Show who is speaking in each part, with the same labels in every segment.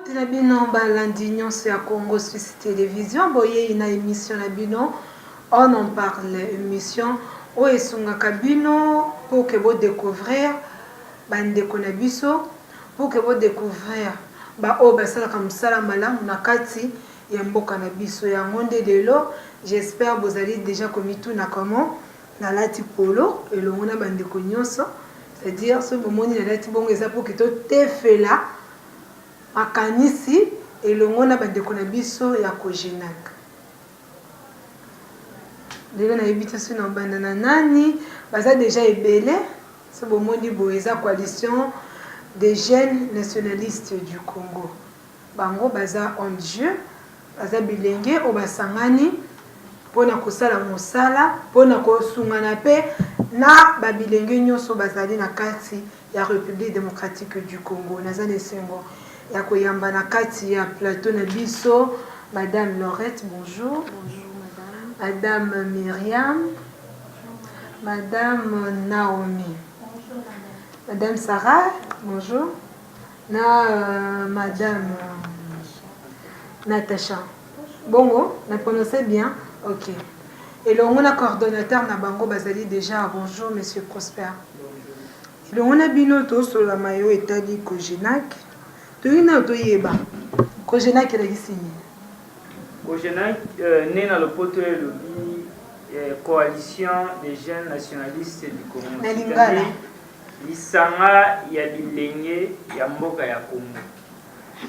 Speaker 1: Tinabino balandignon sur la Congo Suisse Télévision. Boye une émission nabino. On en parle émission. O esunga kabino pour que vous découvrir bande konabiso pour que vous découvrir ba o basala comme sala malamu na kati ya mboka na biso ya ngonde lelo. J'espère vous allez déjà commis tout na comment na lati polo et le mona bande konyoso. C'est-à-dire ce moment ni na lati bongo eza pour que to te fait là makanisi et le mona bande konabiso ya kojenak. Lelo na ebita so na banda na nani baza déjà ebele ce moment ni boeza coalition des jeunes nationalistes du Congo. Bango baza en Dieu, baza bilenge o basangani pona kosala mosala, pona kosungana pe na babilenge nyonso bazali na kati ya République démocratique du Congo. Naza lesengo ya koyamba na kati ya plateau na biso Madame Laurette, bonjour. Bonjour madame. Madame Myriam. Madame Naomi. Madame Sarah, bonjour. Madame Natacha. Bongo, la prononcez bien? Ok. Et le coordonnateur na bango bazali déjà. Bonjour, monsieur Prosper. Et le binoto sur la mayo etali Kojenak. Tu na toyeba. Kojenak est ici.
Speaker 2: Kojenak né dans le poteau coalition des jeunes nationalistes du Congo. Lisanga ya bilenge ya mboka ya Congo.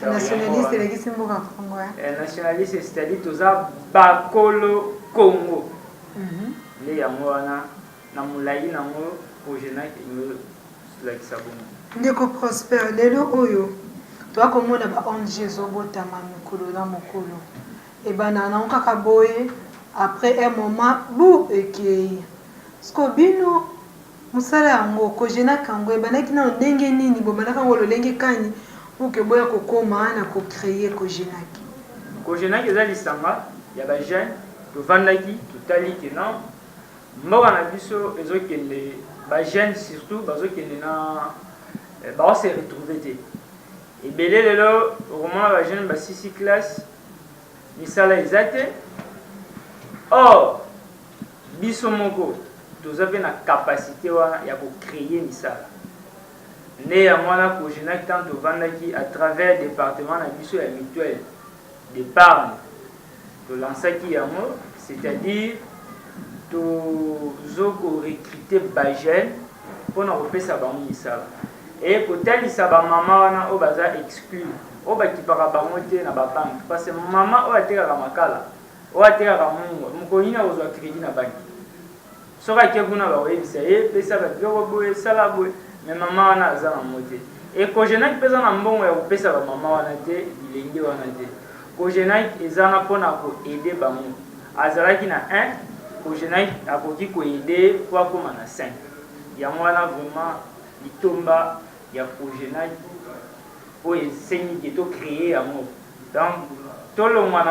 Speaker 1: Nationaliste elakisi mboka Congo.
Speaker 2: Nationaliste c'est-à-dire toza bakolo Congo. Le ya mwana na mulai na ngo Kojenak yo lakisa bongo.
Speaker 1: Ndeko Prosper lelo oyo toi komona ba ONG zobotama mikolo na mokolo. Et bana na kaka boye après un moment bou ekei. Skobino musala yango Kojenak yango ebanaki na ndenge nini bobanaka ngo lolenge kani pour que boya kokoma na ko créer Kojenak.
Speaker 2: Kojenak eza lisanga ya ba jeune to vandaki to tali ke non mboka na biso ezokende ba jeune surtout bazokende na ba se retrouver te. Ebele lelo romana ba jeune ba 6 classe misala ezate. Or biso moko tozape na capacité wana ya ko créer misala. Né ya mwana Kojenak tant tovandaki à travers département na biso ya mutuelle d'épargne to lansaki yango, c'est-à-dire tozoko recruter ba jeune pona kopesa bango misala. Et kotalisa ba mama wana o baza exclu o bakipaka bango te na ba banque parce que mama o atekaka makala o atekaka mungo mokonina kozwa crédit na banque. Soka kekuna ba oyebisa ye pesa ba biloko boye sala boye mais mama wana aza na mote. Et Kojenak pesa na mbongo ya kopesa ba mama wana te bilenge wana te. Kojenak ezana pona ko aider bango. Azalaki na 1, Kojenak akoki ko aider kwa koma na 5. Ya mwana vraiment litomba ya Kojenak o esengi ke to créer yango. Donc tolongwa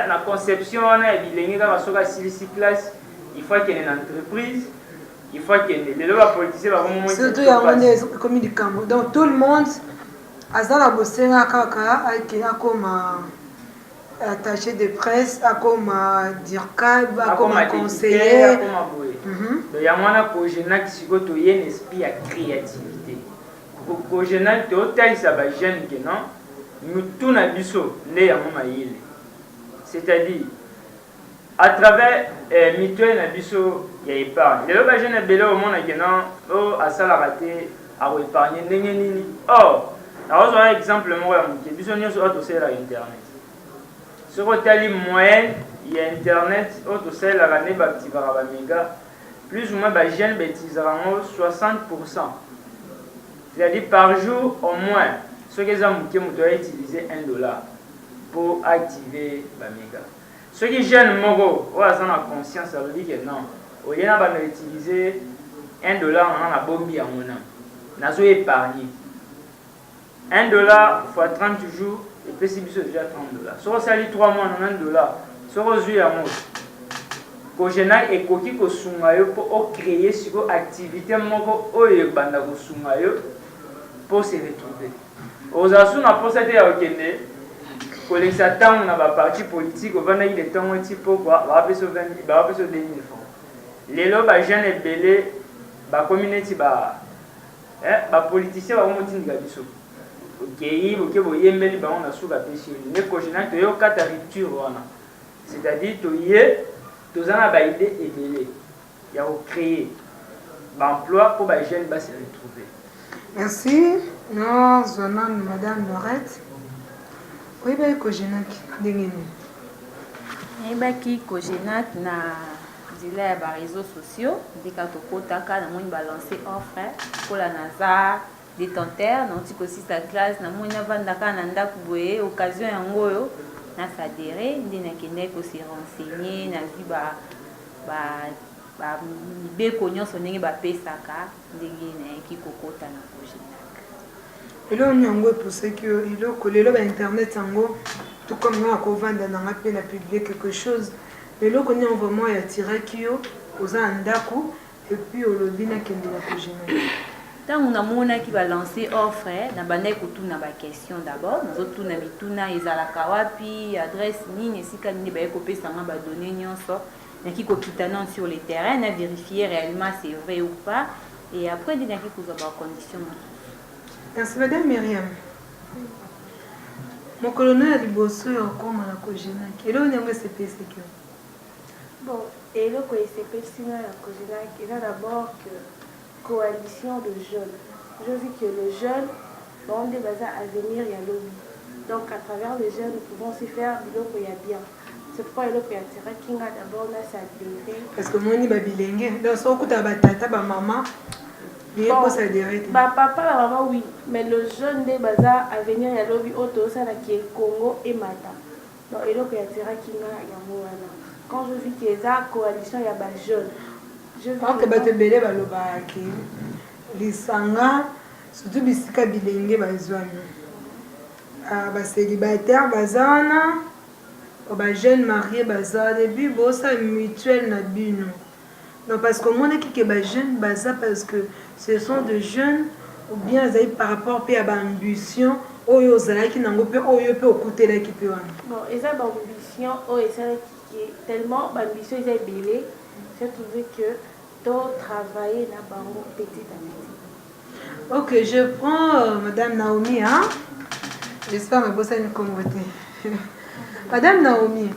Speaker 2: na conception wana ya bilenge kaka soka silisi classe. Il faut qu'il y ait une entreprise, il faut qu'il y ait les politiciens.
Speaker 1: Surtout, il y a des communicants. Donc, tout le monde a la bossé comme attaché de presse, comme DIRCAB, comme conseiller.
Speaker 2: Il y a un Kojenak qui a un esprit de créativité. Kojenak, tu as un jeune qui nous tout na biso né à Momaïle. C'est-à-dire, à travers mutuelle na biso ya épargne. Les autres jeunes belé au monde qui non à ça la raté à épargner ndenge nini. Or, na ozo un exemple mo ya mutuelle biso nyonso auto c'est la internet. Ce côté moyenne, il y a internet auto c'est la année ba tivara ba méga plus ou moins ba jeune bêtisera 60%. C'est-à-dire par jour au moins ce que ça mutuelle doit utiliser $1 pour activer ba méga. Ceux qui gênent Mogo, ou à la conscience, ça veut dire que non. Au lieu d'utiliser $1 dans la bombe à mon âme, nous avons épargné. $1 fois 30 jours, et puis c'est déjà $30. Si on s'allie 3 mois, on a $1. Si on résume à moi, Kojenak et Koki Kosungayo pour créer une activité Mogo, ou Banda Kosungayo pour se retrouver. aux asous n'a pas été à Okende collecte tant on a ba parti politique au vana il est temps un petit peu quoi va appeler sur 20 va appeler sur 2000 francs les lots ba jeunes et belé ba communauté ba politicien ba monti ndika biso okei boke boyembeli bango na suka pesi ne kojina to yo kata rupture wana c'est-à-dire to yé toza na ba idée ebele ya ko créer ba emploi pour ba jeunes ba se retrouver.
Speaker 1: Merci. Nous venons madame Lorette. Oui, ben kojenaki ndenge ni.
Speaker 3: Ebaki kojenak na zila ya ba réseaux sociaux ndika tokotaka na moni balancer offre pour la NASA détenteur na otiko si sa classe na moni avandaka na ndako boye occasion yango oyo na s'adhérer ndi na kende ko se renseigner na zi ba beko nyonso ndenge bapesaka ndenge na ki kokota na kojenak.
Speaker 1: Elo nyango poussé que ilo kolelo ba internet yango tout comme moi ko vendre na ngapi na publier quelque chose elo ko nyango vraiment ya tiraki yo oza ndako et puis olobi na kende la kojina.
Speaker 3: Tant on a mona qui va lancer offre na bande kutuna ba question d'abord nous autres na mituna ezalaka wapi adresse nini esika nini ba ekopesa nga ba données nyonso na ki kokitana sur le terrain na vérifier réellement c'est vrai ou pas et après dina ki kuza ba condition.
Speaker 1: Merci madame Myriam. Mon colonel liboso ya koma na kojenaki elo nyango CPC que
Speaker 4: bon et le CPC sina ya kojenaki il a d'abord que coalition de jeunes. Je vis que les jeunes ont des bazars à venir, il y a lobby. Donc à travers les jeunes, nous pouvons aussi faire du lot qu'il y a bien. C'est pourquoi il y a tiré qui a d'abord là s'adhérer.
Speaker 1: Parce que moi ni babilenge dans son coup ta batata ba maman il est pour s'adhérer.
Speaker 4: Ba papa la maman oui, mais le jeune des bazars à venir il y a lobby auto ça là qui est Congo et Mata. Donc il y a tiré qui a moana. Quand je vis qu'il y a coalition il y a ba jeunes.
Speaker 1: Ok, batebele balobaki lisanga surtout bisika bilenge bazwami ba célibataire bazana ba jeune marié baza début bosa mutuelle na bino non parce que mon équipe ba jeune baza parce que ce sont des jeunes ou bien zai par rapport à ba ambition oyo zalaki nango pe oyo pe okutela ki pe wana
Speaker 4: bon eza ba ambition oyo eza qui tellement ba ambition eza belé. J'ai trouvé que tout travailler là petit à petit.
Speaker 1: Ok, je prends Madame Naomi. Hein? J'espère que vous avez une communauté. Madame Naomi,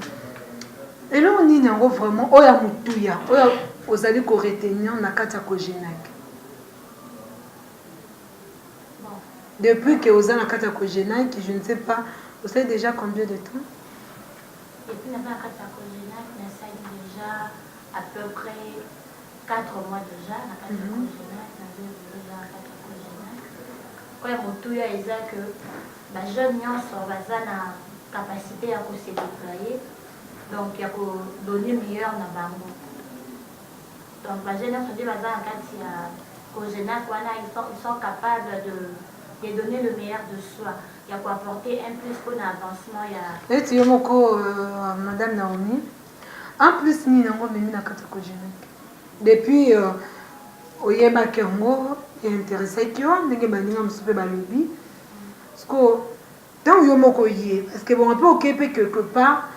Speaker 1: et là on y a vraiment oya mutuya, oya vous allez ko retenir na kata ko genak. Depuis que vous avez na kata ko genak, je ne sais pas, vous savez déjà combien de temps?
Speaker 5: Depuis la kata ko genak, ça déjà à peu près 4 mois déjà, na kata ko genak, na déjà kata ko genak. Oya mutuya eza que ba jeune nyonso baza na capacité à se déployer, donc il y a donner meilleur na bango. Donc les jeunes sont déjà en kati ya Kojenak wana ils sont capables de donner le meilleur de soi. Il y a pour apporter un plus pour l'avancement ya.
Speaker 1: Et tu es moko Madame Naomi. En plus ni nango memi na kati Kojenak. Depuis oyeba kengo est intéressé qui on ndenge baninga musupe balobi. Parce que tant yo moko yé parce que bon un peu occupé quelque part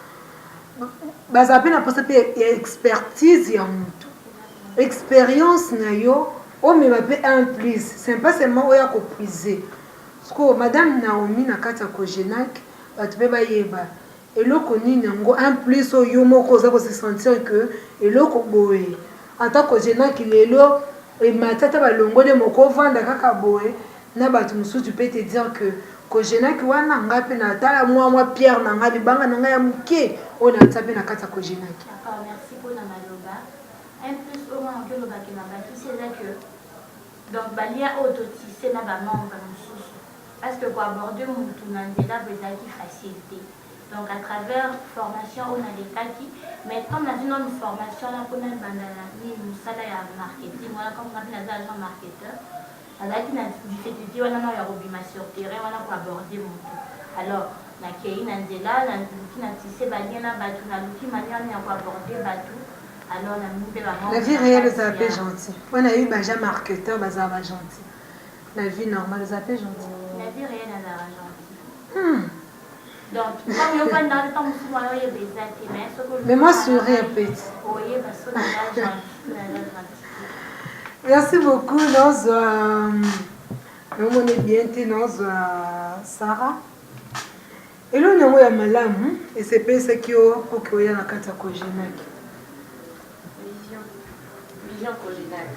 Speaker 1: baza pe na posa pe expertise ya mutu. Expérience na yo o me ba pe un plus c'est pas seulement oya ko priser. Parce que Madame Naomi na kata Kojenak batu pe ba yeba eloko nini ngo un plus oyo moko za ko se sentir que eloko boye en tant que Kojenak lelo et matata balongole moko vanda kaka boye na batu musu tu peux te dire que Kojenak wana ngapi na tala moi Pierre na ngali banga na ya muke ona tsape na kata Kojenak.
Speaker 5: D'accord, merci pour la maloba. Un plus au moins que le bac na baki c'est là que donc balia autotisé na ba membre mususu parce que pour aborder mon tunandela beza qui facilité. Donc à travers formation on a des cas qui mais comme on a une formation là pour na bandana ni musala ya marketing voilà comme on a un agent marketeur alors qui a difficulté on a ya robima sur terrain on a pour aborder mon tout alors na kei na nzela na luki na tissé balia na batu na luki mania on a pour aborder batu alors na mumpe ba
Speaker 1: La vie réelle est un peu gentille. On a eu baja marketeur baza ba gentil. La vie normale est un peu gentille.
Speaker 5: La vie réelle à la gentil. Donc, comme yo pas dans le temps souvent yo est bizarre mais
Speaker 1: moi sur répète.
Speaker 5: Oui, parce que la gentil.
Speaker 1: Merci beaucoup nos on est bien nos Sarah. Et là on a malamu et c'est pas ce qui pour que y a la carte cogénac.
Speaker 6: Vision cogénac.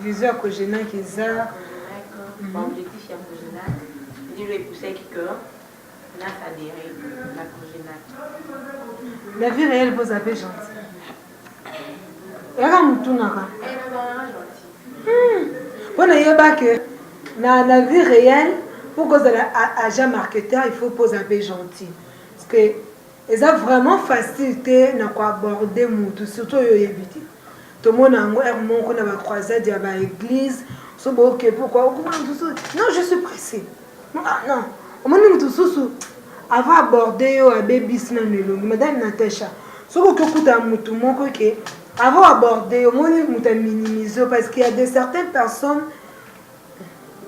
Speaker 1: Vision cogénac ça
Speaker 6: objectif ya cogénac. Dire les pousser qui que là ça adhérer la cogénac.
Speaker 1: La vie réelle vous avez gentil. Era mutunaka. Pour la vie réelle, pour que agent marketeur, il faut poser un peu gentil. Parce que ils ont vraiment facilité à aborder tout, surtout éviter. Tout le monde a un croisade à l'église. Pourquoi? Non, je suis pressée. Non. Avant d'aborder un bébé, madame Natacha. Ce que avant d'aborder, au moins minimiser parce qu'il y a de certaines personnes,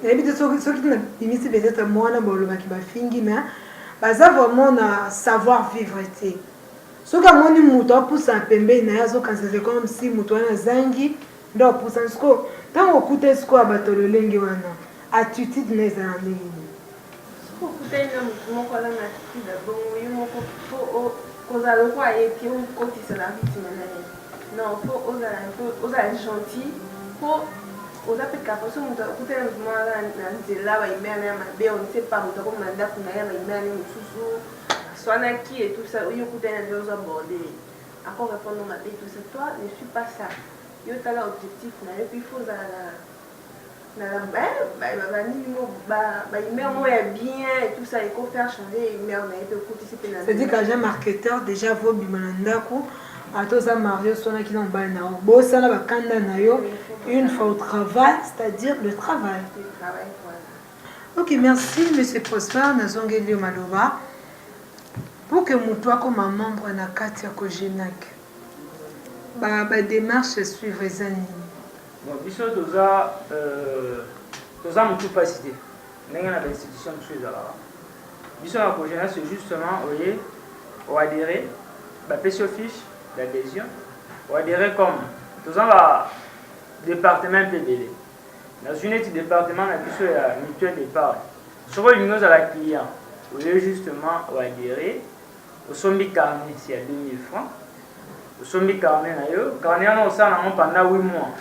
Speaker 1: ceux qui n'ont peut-être moins qui va finir, mais ils ont vraiment savoir vivre. Ceux qui ont un pousse un peu, c'est comme si ils ont un zangi, donc pour ça, tant qu'on écoute ce qu'on a battu le lingue, attitude n'est pas la ligne.
Speaker 4: Non, il faut oser gentil, faut oser faire capable de monter écouter un mouvement là là il met un mabe on ne sait pas monter comme mandat pour naïa il met un mususu soit qui et tout ça il écouter un deux aborder encore répondre ma bé tout ça toi ne suis pas ça il y a là objectif na et puis il faut na la il met moi bien et tout ça il faut faire changer il met on a été écouter
Speaker 1: c'est dit qu'agent marketeur déjà vaut bimananda ko atoza Mario sona qui n'ont pas na bo sala bakanda na yo une fois au travail, c'est-à-dire le travail. Ok, merci monsieur Prosper nazongeli maloba pour que mutua comme membre na kati ya Cogenac ba démarche suivre ezani.
Speaker 2: Bon, biso toza mutu pasité ndenge na institution biso ezalaka biso na Cogenac c'est justement oye oadhérer bapesi fiche d'adhésion oadhérer comme toza ba département PBL dans une étude département na biso ya mutuelle d'épargne soko olingi ozala client oye justement oadhérer osombi carnet si ya 2000 francs osombi carnet na yo carnet wana osala nango pendant 8 mois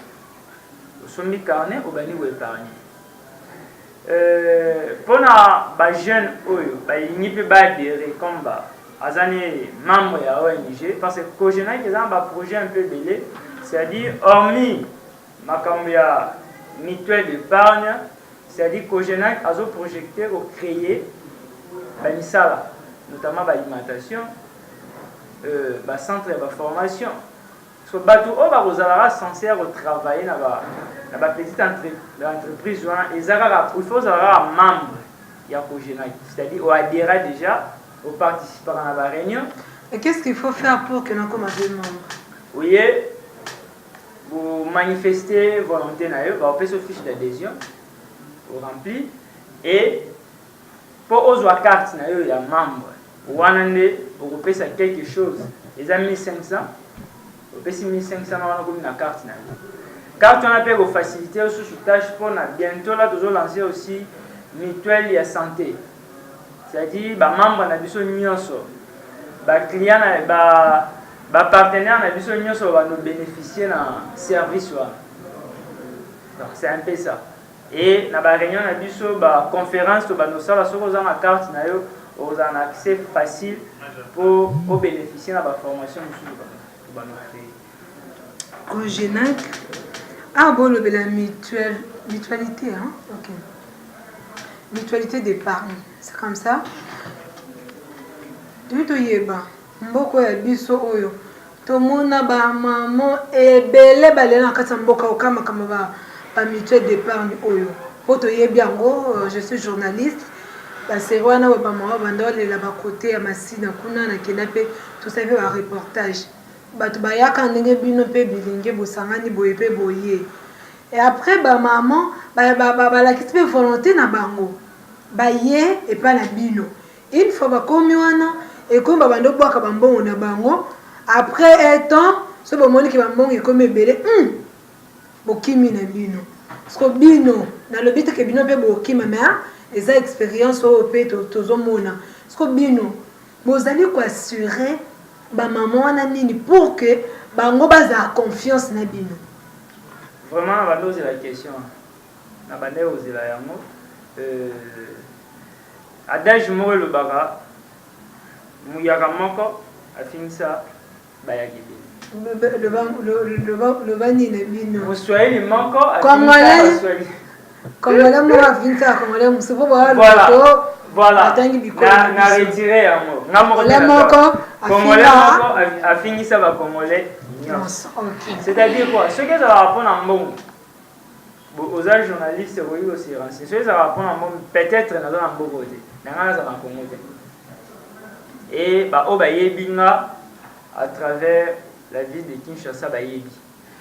Speaker 2: osombi carnet obandi koépargne mpona bajeune oyo balingi mpe baadhérer comme azani membre ya ONG parce que Cogenac eza na baprojet un peu ebele c'est-à-dire hormis makambo ya mutuelle d'épargne c'est-à-dire Cogenac azoprojecte kocréer bamisala notamment baalimentation bacentre ya baformation so bato oyo bakozalaka censé kotravailler na bapetite entreprise wana eza kaka il faut ozala kaka membre ya Cogenac c'est-à-dire oadhéra déjà oparticipera na baréunion.
Speaker 1: Et qu'est-ce qu'il faut faire pour que nous commencions membre?
Speaker 2: Oui, vous manifestez volonté na yo, vous faites fiche d'adhésion, vous remplir et pour ozwa carte na yo ya membre, wana nde vous pesa quelque chose. Les amis 1500, vous pesa 1500 na wana comme na carte na yo. Carte on a peut vous faciliter aussi sous tâche pour na bientôt là toujours lancer aussi mutuelle ya santé. C'est-à-dire membre na biso nyonso client na partenaire na biso nyonso va nous bénéficier na service wana. Donc c'est un peu ça. Et na réunion na biso conférence to no sala soko za na carte na yo aux un accès facile pour bénéficier na formation mususu ba no créer.
Speaker 1: Cogenac bon la mutualité hein. OK. Mutualité d'épargne. C'est comme ça. Tu yeba mboko ya biso oyo tomona ba maman ebele balela kata mboka okama kama ba mutuelle d'épargne oyo poto yebi yango je suis journaliste ba serwana ba maman bandole la ba côté ya masina kuna na kenape tout ça fait un reportage bato bayaka ndenge bino pe bilinge bosangani boye pe boye et après ba maman ba la kitbe volonté na bango baye et pas la bino. Une fois bakomi wana et comme babando boaka bambongo na bango après un temps ce bomoni ki bambongo e comme ebele bokimi na bino. Parce que bino na le but que bino pe bokima mais eza expérience au pe tozomona. Parce que bino bozali ko assurer ba maman wana nini pour que bango baza confiance na bino.
Speaker 2: Vraiment bando c'est la question. Na bande ozela yango adage moko le baga muyaka moko afinisa bayaki
Speaker 1: le bani na bino
Speaker 2: Moswahili moko
Speaker 1: Congolais Congolais mo afinisa Congolais musupo ba
Speaker 2: voilà na retirer yango nga moko Congolais moko afinisa ba Congolais c'est-à-dire quoi ce que ça va répondre en bon aux journalistes oui aussi renseigner ce que ça va répondre en bon peut-être dans un bon côté dans ça va Congo et ba o ba yebinga à travers la ville de Kinshasa ba yebi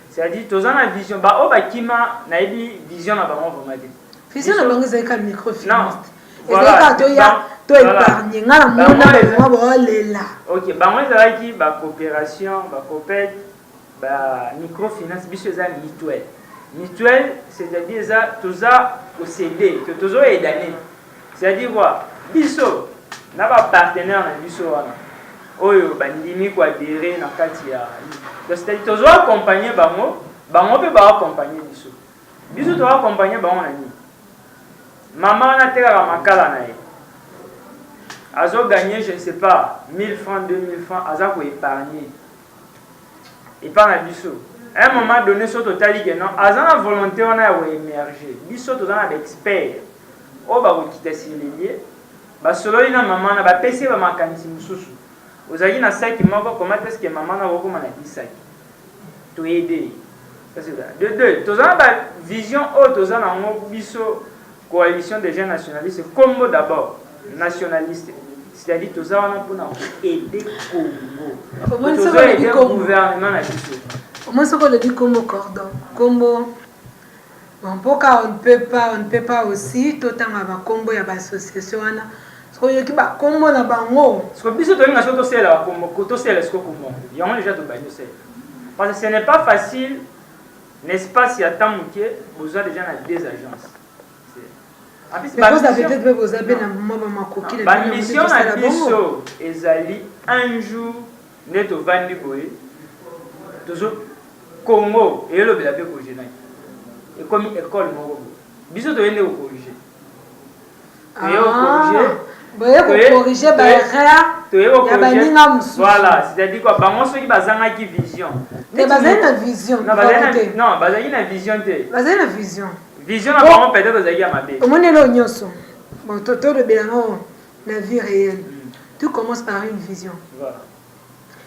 Speaker 2: c'est-à-dire tous en vision ba o ba kima na yebi vision na bango vraiment
Speaker 1: vision na bango c'est comme microfinance
Speaker 2: voilà
Speaker 1: to épargner ngala mona ba lela
Speaker 2: OK bango ezalaki ba coopération ba copec ba microfinance biso za mutuelle c'est-à-dire ça toza posséder que tozo aidaner c'est-à-dire quoi biso na ba partenaire na biso wana oyo bandimi ko adhérer na kati ya donc c'est-à-dire tozo accompagner bango pe ba accompagner biso to accompagner bango na ni maman na teka makala na ye azo gagner je ne sais pas 1000 francs 2000 francs aza ko épargner et pas na biso à un moment donné sur total que non aza na volonté on a émerger biso to na expert o ba ko quitter sur les lieux ba solo ina maman na ba pesi ba makanisi mususu ozali na sac moko comment est-ce que maman na ko mana sac to aider parce que de deux to za ba vision o to za na ngo biso coalition des jeunes nationalistes comme d'abord nationaliste c'est-à-dire to za wana pour aider Congo to za aider gouvernement na biso
Speaker 1: au moins ce qu'on le dit comme cordon combo bon pourquoi on ne peut pas aussi tout temps aba combo ya ba association wana so yoki ba combo na bango
Speaker 2: so biso to linga so to sela combo to sela ce combo yango déjà to banyo sela parce que ce n'est pas facile n'est-ce pas si attend que besoin déjà na deux agences
Speaker 1: mais vous avez peut-être besoin de na makoki
Speaker 2: la mission na biso ezali un jour neto vandi boye tozo Congo et le belabé ko jenai et comme école moko biso to yende ko corriger
Speaker 1: corriger ba erreur ya baninga mususu
Speaker 2: voilà c'est-à-dire quoi bango soki bazanga ki vision
Speaker 1: te bazali na vision
Speaker 2: non bazali na vision te
Speaker 1: bazali na vision
Speaker 2: na bango peut-être bazali ya mabe
Speaker 1: omonelo nyonso bon toto le belango la vie réelle tout commence par une vision
Speaker 2: voilà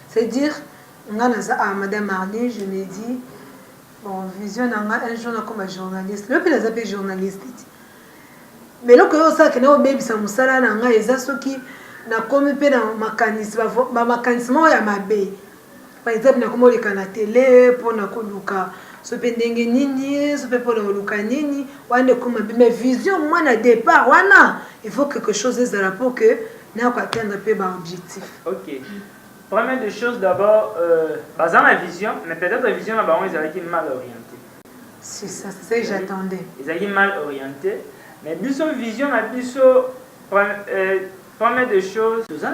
Speaker 1: c'est dire Madame Marley, je me dis, bon, vision un jour comme journaliste. Le pays est journaliste. Mais là, quand on sait que nous baby ça musala na nga ezaso ki na komi pe na makanisme ba makanisme ya mabe. Par exemple, na komo leka na télé pour na koluka so pe ndenge nini, so pe pour na koluka nini, wande koma mais vision moi na départ wana, il faut quelque chose ezala pour que na ko atteindre pe ba objectif.
Speaker 2: OK. Première des choses d'abord, basant la vision, mais peut-être la vision là-bas, ils avaient mal orienté.
Speaker 1: C'est ça, c'est ce que j'attendais.
Speaker 2: Ils avaient mal orienté, mais biso vision, la biso, première des choses, tout ça,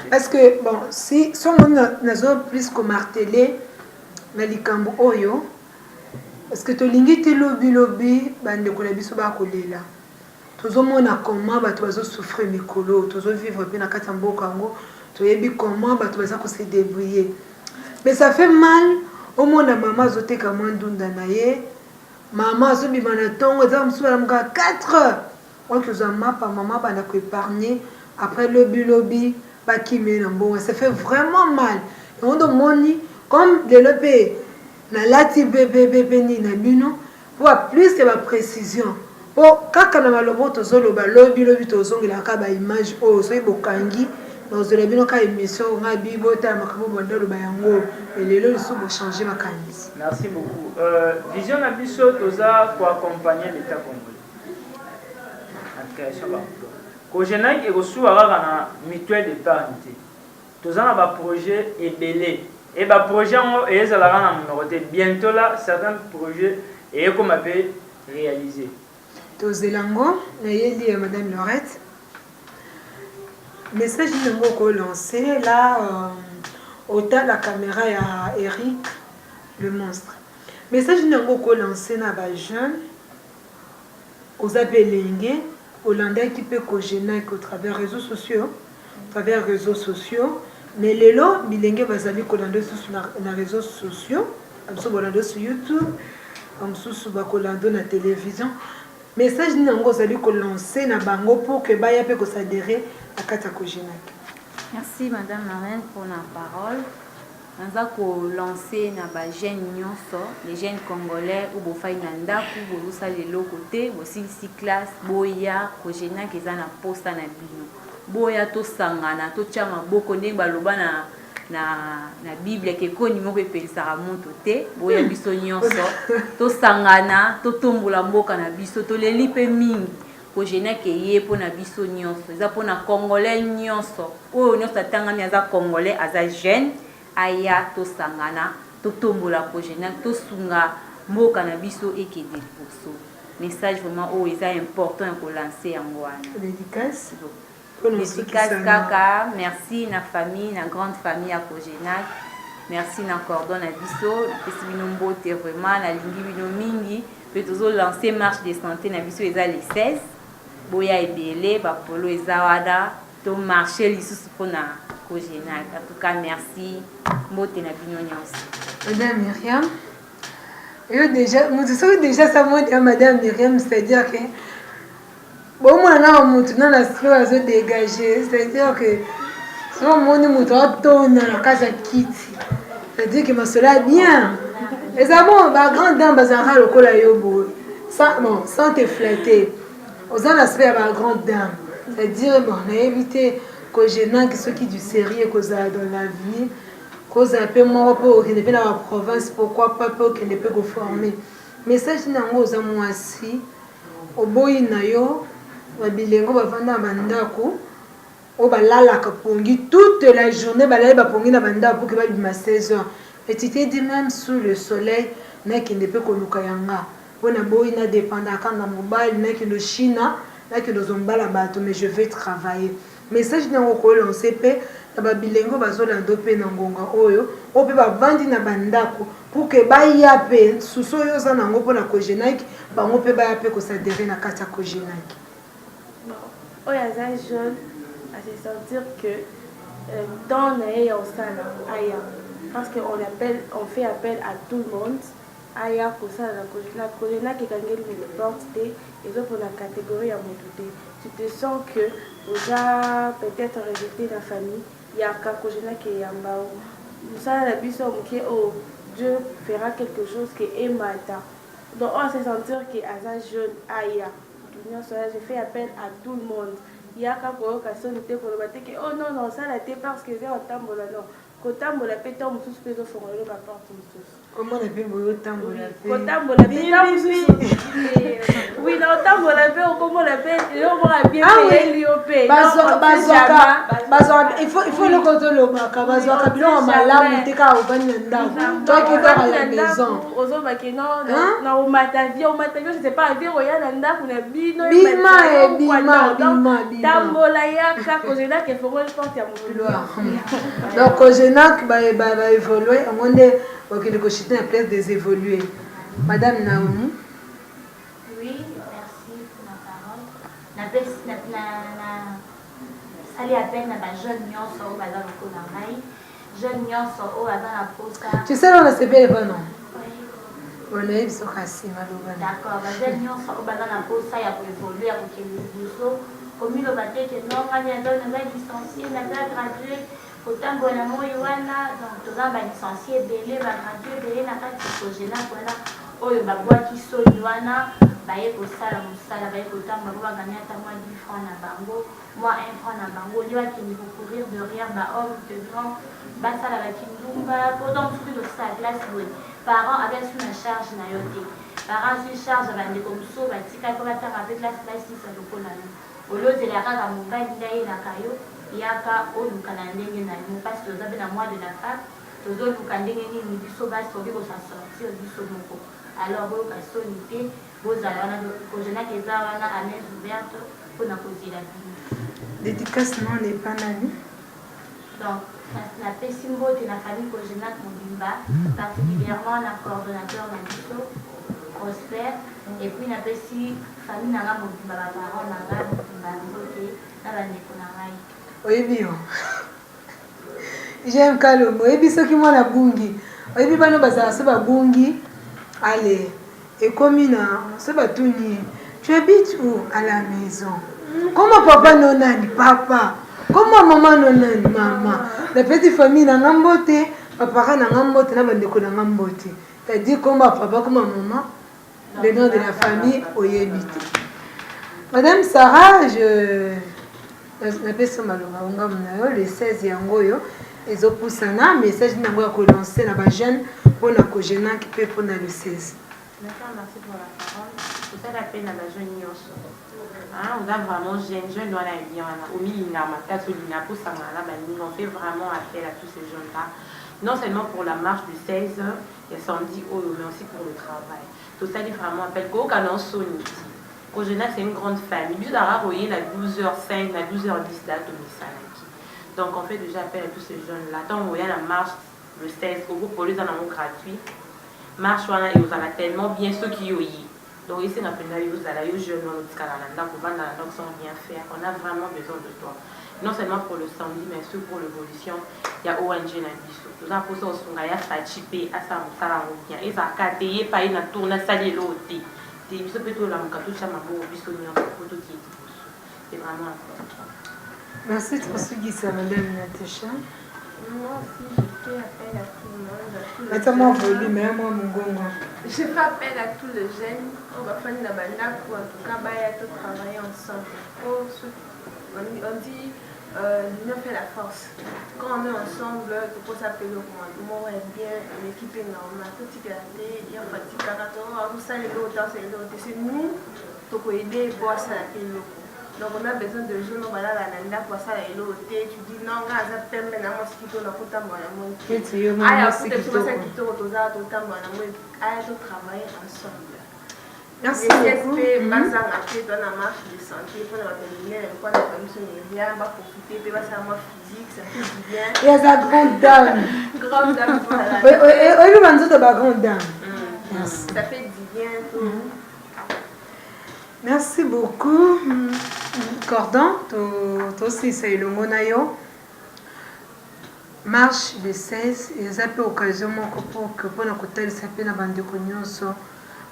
Speaker 1: parce que bon, si on a plus que martelé, na likambo oyo, parce que to lingi te lobby, bande ko la biso ba kolela. Tozomona comment bato bazo souffrir mikolo tozo vivre bien na kati ya mboka ngo toyebi comment bato baza ko se débrouiller mais ça fait mal au monde maman azoteka mwandunda na ye maman azobima na tongo eza musu la mga 4 heures on toza mapa maman bana ko épargner après le lobby ba kimé na mbongo ça fait vraiment mal et on demande comme de l'opé na lati bébé ni na bino pour plus que la précision. Oh, kaka na malobo tozoloba lobi tozongela ka ba image o so bokangi dans le bino ka émission on bibo ta makabo bondolo bayango et lelo lisu bo changer makanisi.
Speaker 2: Merci beaucoup. Vision na biso toza ko accompagner l'état congolais en création d'emploi. Kojenak et reçoit na mutuelle d'épargne. Toza na ba projet ebelé et ba projet ngo ezala na numéroté bientôt là certains projets et comme appelé réalisé.
Speaker 1: Tozelango na yeli madame Laurette. Message numéro qu'on lancé là autant la caméra à Eric le monstre. Message numéro qu'on lancé na ba jeune aux appelés hollandais qui peut cogéner au travers réseaux sociaux mais les lots bilenge bazali kolando sur na réseaux sociaux amso bolando sur YouTube amso suba kolando na télévision. Message numéro zali ko lancer na bango pour que baya pe ko s'adhérer à Kata Kojenak.
Speaker 3: Merci Madame Marlène pour la parole. Nous avons lancé na jeunes nyonso, les jeunes congolais ou bofai na ndaku bozusa lelo côté bosi si classe boya Kojenak eza na posta na bino. Boya to sangana to chama boko ndenge baloba na Bible ke koni moko epelisaka moto te boya biso nyonso to sangana to tombola mboka na biso to leli pe mingi Kojenak ye po na biso nyonso eza po na congolais nyonso oyo nyonso atangami aza congolais aza jeune aya to sangana to tombola Kojenak to sunga mboka na biso ekede liboso. Message vraiment oyo eza important ko lancer yango wana.
Speaker 1: Dédicace.
Speaker 3: Dédicace kaka, merci na famille, na grande famille à Kojenak. Merci na cordon na biso, pesi bino mbote vraiment na lingi bino mingi, pe tozo lancer marche de santé na biso eza les 16. Boya ebele ba polo eza wada to marcher lisusu pona Kojenak. En tout cas, merci. Mbote na bino nyonso.
Speaker 1: Madame Myriam, yo déjà, nous savons déjà ça monte à Madame Myriam, c'est-à-dire que bon, moi, là, on a la slow se dégager. C'est-à-dire que si on monte, on tourne dans la case à Kitty. C'est-à-dire que ma cela bien. Et ça, bon, la grande dame, bazara le col à yobo. Sans te flatter. Aux ans, la sphère, la grande dame. C'est-à-dire, bon, on a évité que je n'ai que ceux qui du sérieux cause dans l'avenir. Cause un peu moins pour qu'il ne peut dans la province. Pourquoi pas pour qu'il ne peut que former. Mais ça, je n'ai pas aux amours aussi. Au boy nayo. Babilengo bavanda bandako o balala kapongi toute la journée balala bapongi na bandako ke bali ma 16h et tu te dis même sous le soleil na qui ne peut koluka yanga bona boy na dépendant quand na mobile na qui no china na qui no zombala bato mais je vais travailler message na ko lancer pe na babilengo bazola dope na ngonga oyo o pe bavandi na bandako pour que baya pe suso yo za nango pona Kojenak bango pe baya pe ko s'adhérer na Kata Kojenak.
Speaker 4: Oh, il y a un jeune à se sentir que dans l'Aïa au Sana, Aïa, parce qu'on fait appel à tout le monde, Aïa pour ça, la Kojenak qui est une porte, et pour la catégorie à mon tout. Tu te sens que vous avez peut-être rejeté la famille, il y a un Kojenak qui est en bas. Vous savez, la bise oh, Dieu fera quelque chose qui est matin. Donc, on se sentir qu'il y a un jeune Aïa. Je fais appel à tout le monde. Il y a quand on que oh non non ça la été parce que c'est un tambola non quand tambola peut tomber tous les autres font le rapport tous.
Speaker 1: Comment on appelle le tambola?
Speaker 4: Quand tambola oui non tambola peut comment on l'appelle et on va bien payer l'IOP.
Speaker 1: Il faut le contrôler au baka bazoka bilo malamu teka obani ndako. Toi qui vas à la maison.
Speaker 4: Ozoba que non na o matavia je sais pas dire oya na ndako na bino
Speaker 1: bima
Speaker 4: tambola ya ka Kojenak que faut le porte ya mouloir.
Speaker 1: Donc Kojenak va évoluer à monde OK le cochiter en place des évoluer. Madame Naomi.
Speaker 5: Oui, merci pour la parole. Sali appel na ba jeune nyonso o baza ko na mai. Jeune nyonso o baza na posta.
Speaker 1: Tu sais on a CP pas non? On a eu ce cassi maloba.
Speaker 5: D'accord, ba jeune nyonso o baza na posta ya ko évoluer ya ko kemiso. Comme le bateau que non kanya ndo na licencié na gradué. Autant que la moyenne, donc tout ça va licencier, belé, va graduer, belé, n'a pas de Kojenak, voilà. Oh, le bagua qui sont douana, baye kosala mosala baye kotamba po bagani ata mwa 10 francs na bango mwa 1 franc na bango li bakende kocourir derrière bahomme devant basala bakindumba po donc soki tosala classe boye parent avec sous na charge na yo te parent sur charge bandeko mosusu batika po batanga mpe classe basisa lokola yo olozela kaka mobali nde ayelaka yo yaka oluka na ndenge na yo mpasi toza mpe na mois de la femme tozoluka ndenge nini biso basi tokoki kosasortir biso moko alors boyoka soni te bozala wana kojenaki eza wana à mains ouverte mpona kozela bino
Speaker 1: dédicace non epa nani
Speaker 5: donc napesi mbote na famille kojenaki mobimba particulièrement na coordonnateur na biso Prosper et puis napesi famille nanga mobimba baparent nanga mobimba mbote na bandeko na ngai
Speaker 1: oyebi yo j'aime Kalomo oyebi soki mwana bungi oyebi bano bazala so babungi allez ekomi na so batuni tu habites où à la maison comment papa nonani papa comment maman nonani maman la petite famille na ngambote papa na ngambote na bandeko na ngambote c'est-à-dire comment papa comment maman le nom de la famille oyebi te madame Sarah je napesa maloba ongamu na yo le 16 yango oyo ezopusana message nango ya kolancer na bajeune mpona kojenaki mpe mpona le 16
Speaker 6: Merci pour la parole. Vous savez la peine à la jeune nyonso. On a vraiment jeune doit la bien au milieu de ma casolina pour ça on fait vraiment appel à tous ces jeunes-là. Non seulement pour la marche du 16 et samedi, mais aussi pour le travail. Tout ça dit vraiment appel qu'au canon Sony. Au jeune c'est une grande famille. Nous avons à 12h05, à 12h10 date au Missalaki. Donc on fait déjà appel à tous ces jeunes-là. Tant on la marche le 16 au groupe police en amont gratuit. Marche wana et vous allez tellement bien ceux qui y donc ici on a fait vous allez jeune dans notre calendrier pour vendre la donc sans rien faire on a vraiment besoin de toi non seulement pour le samedi mais aussi pour l'évolution il y a ONG na biso tout ça pour ça on a participer à ça musala bien et ça katé pas na tourner saler l'autre des biso plutôt la mukato chama bo biso ni pour tout qui c'est vraiment important.
Speaker 1: Merci Trosugi madame Natacha.
Speaker 4: Moi aussi, je fais appel à tout le monde, à tous les
Speaker 1: Attends-moi,
Speaker 4: jeunes.
Speaker 1: volume, mais moi, mon gongo.
Speaker 4: Je fais appel à tous les jeunes. On va faire une bande pour en tout cas travailler ensemble. On dit l'union fait la force. Quand on est ensemble, il faut s'appeler au commandement, on est bien, l'équipe est normale. Tout ce qui a été, il y a pas de caractère, ça c'est l'autre, c'est nous qui pouvons aider pour ça la paix locaux. Donc on a besoin de jeunes, on va là pour ça et l'autre. Tu dis non, on a besoin de mosquito, on a besoin de travailler ensemble.
Speaker 1: Merci beaucoup. Il y a sa grande dame.
Speaker 4: Grande dame.
Speaker 1: Grande dame.
Speaker 4: Ça fait du bien.
Speaker 1: Merci beaucoup. Cordon, toi aussi, c'est le monayo. Marche le 16, et ça peut occasion pour que pour notre hôtel ça peut na bande nyonso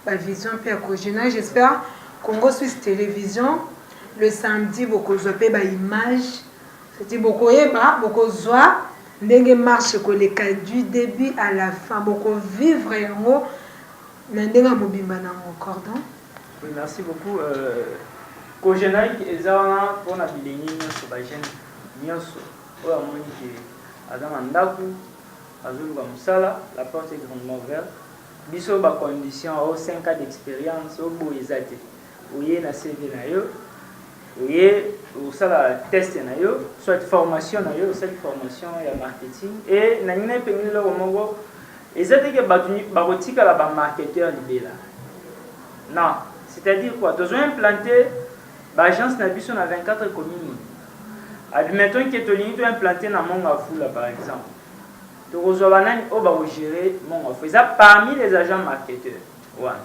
Speaker 1: la vision pe akojena. J'espère Congo Suisse Télévision le samedi beaucoup zope ba image, c'est beaucoup yeba beaucoup zoa ndenge marche ko le du début à la fin beaucoup vivre yango na ndenga mobimba na cordon.
Speaker 2: Oui, merci beaucoup. Kojenaki ezana pona bilengi nyonso ba jeune nyonso oyo amoni ke azana ndaku azoluka mosala la porte est grandement ouverte biso bacondition au 5 ans d'expérience oyo eza te oye na CV na yo oye osala test na yo soit formation na yo osali formation ya marketing et na ngina epengeli loko moko eza teke bato bakotikala bamarketeur libela non c'est-à-dire quoi nous avons implanté l'agence na biso na 24 communes. Admettons que tu as implanté na Mongafula par exemple. Tu reçois banani au ba gérer Mongafula. Parmi les agents marketeurs. Voilà.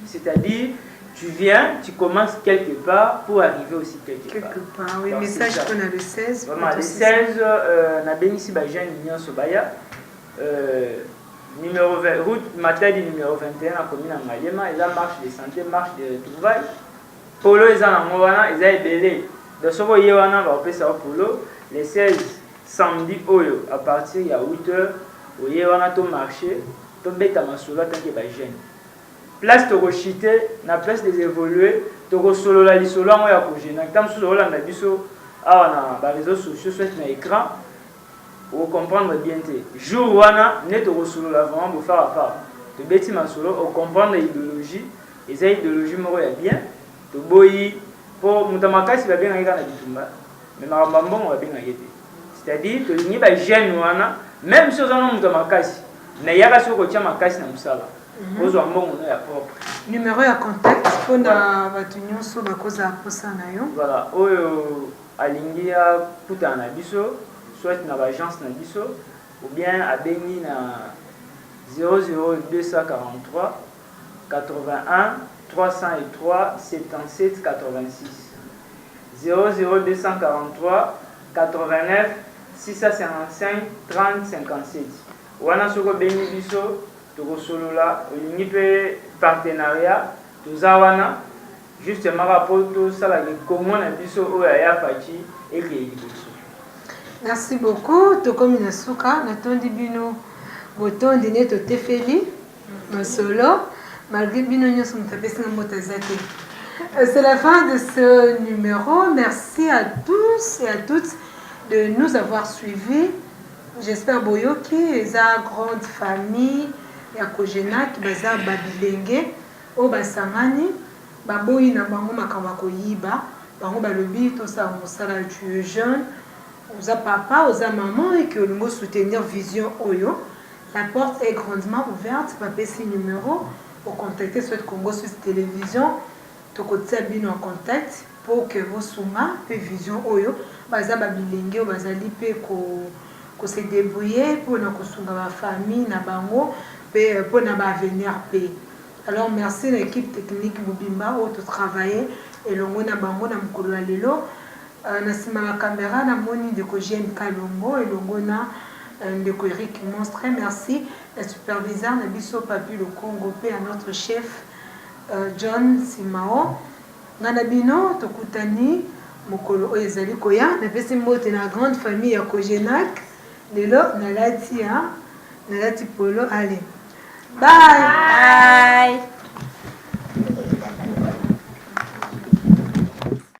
Speaker 2: C'est-à-dire tu viens, tu commences quelque part pour arriver aussi quelque part.
Speaker 1: Oui, donc, message qu'on a le 16.
Speaker 2: Vraiment, le 16 na bénissi ba jeune union sobaya numéro 20, route Matadi numéro 21 à commune à Mayema, et la marche de santé, marche de retrouvailles. Polo est en Moana, ils ont belé. De ce que Yewana va opérer ça polo, les 16 samedi Oyo, à partir de 8h, au Yewana to marché, to bête à ma soula tant que ba jeune. place tokochite na place des évoluer tokosolola lisolo yango ya kogena ntango mosusu olanda biso awa na baréseaux sociaux soit na écran ocomprendre bien te jour wana nde tokosolola vraiment bofarafara tobeti masolo ocomprendre idéologie eza idéologie moko ya bien toboyi mpo moto makasi babengaki kaka na bitumba me makambo ya mbongo babengaki te c'est-à-dire tolingi bagene wana même si oza na moto makasi nayaka soki kotia makasi na mosala ozwa mbongo no ya propre.
Speaker 1: Numéro ya contact mpona bato nyonso bakozala mposa na yo. Voilà,
Speaker 2: oyo alingi akutana na biso soit na baagence na biso ou bien abengi na 00243 81 303 77 86 00243 89 655 30 57 wana soki obengi biso tokosolola olingi mpe partenariat toza wana justement rapport tosalaka kongo na biso oyo aya faci ekei liboso.
Speaker 1: Merci beaucoup. Tokomi na suka natondi bino botondi ne totefeli masolo malgré bino nyonso mutapesi na mbote eza te. C'est la fin de ce numéro. Merci à tous et à toutes de nous avoir suivis. J'espère boyoki eza grande famille ya kogena ki baza babilenge o basangani baboyi na bango makambo ya koyiba bango balobi tosala mosala tu jeune oza papa oza maman et que olingo soutenir vision oyo. La porte est grandement ouverte. Bapesi numéro pour contacter soit Congo Suisse Télévision tokotia bino en contact pour que vos sunga pe vision oyo baza babilenge o bazali pe ko se débrouiller pour na kosunga ba famille na bango pe pour na ba avenir pe. Alors merci l'équipe technique Mobimba où tu travaillais et longo na bango na mukolo la lelo na sima la caméra na moni de ko Jean Kalongo et longo na de ko Eric Monstre. Merci la superviseur na biso Papi le Congo pe à notre chef John Simao. Ngana bino tokutani mukolo oyo ezali koya na pesi mbote na grande famille ya Kojenak lelo nalati polo allez bye bye.